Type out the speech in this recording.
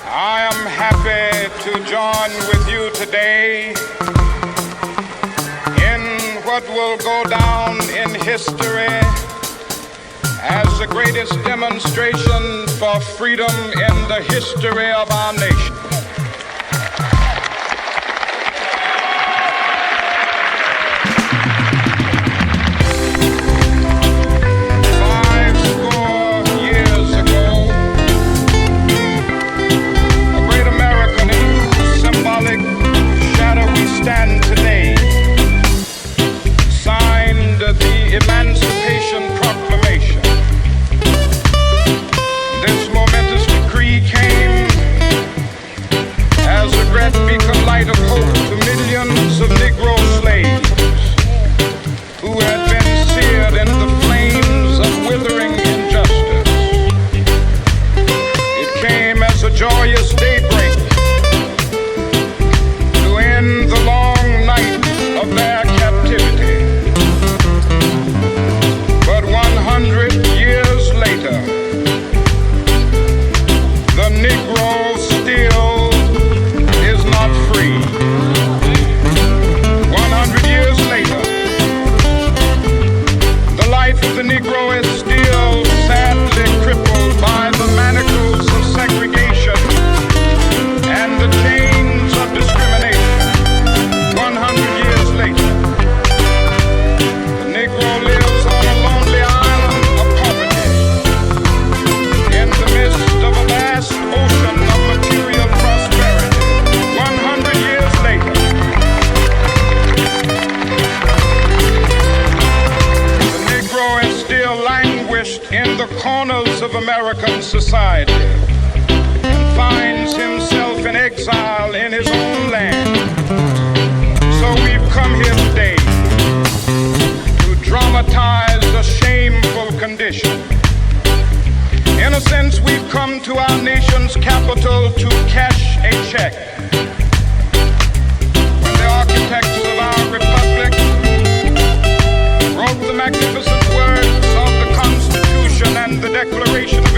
I am happy to join with you today in what will go down in history as the greatest demonstration for freedom in the history of our nation. Stand today, signed the Emancipation Proclamation. This momentous decree came as a great beacon light of hope to millions of Negro slaves who had been seared in the flames of withering injustice. It came as a joyous daybreak the long night of their captivity. But 100 years later, the Negro still is not free. 100 years later, the life of the Negro is still sadly crippled by the manacles of segregation and the chains of discrimination. 100 years later, the Negro lives on a lonely island of poverty in the midst of a vast ocean of material prosperity. 100 years later, the Negro is still languished in the corners of American society and finds himself in exile in his own land. So we've come here today to dramatize a shameful condition. In a sense, we've come to our nation's capital to cash a check. When the architects of our republic wrote the magnificent words of the Constitution and the Declaration of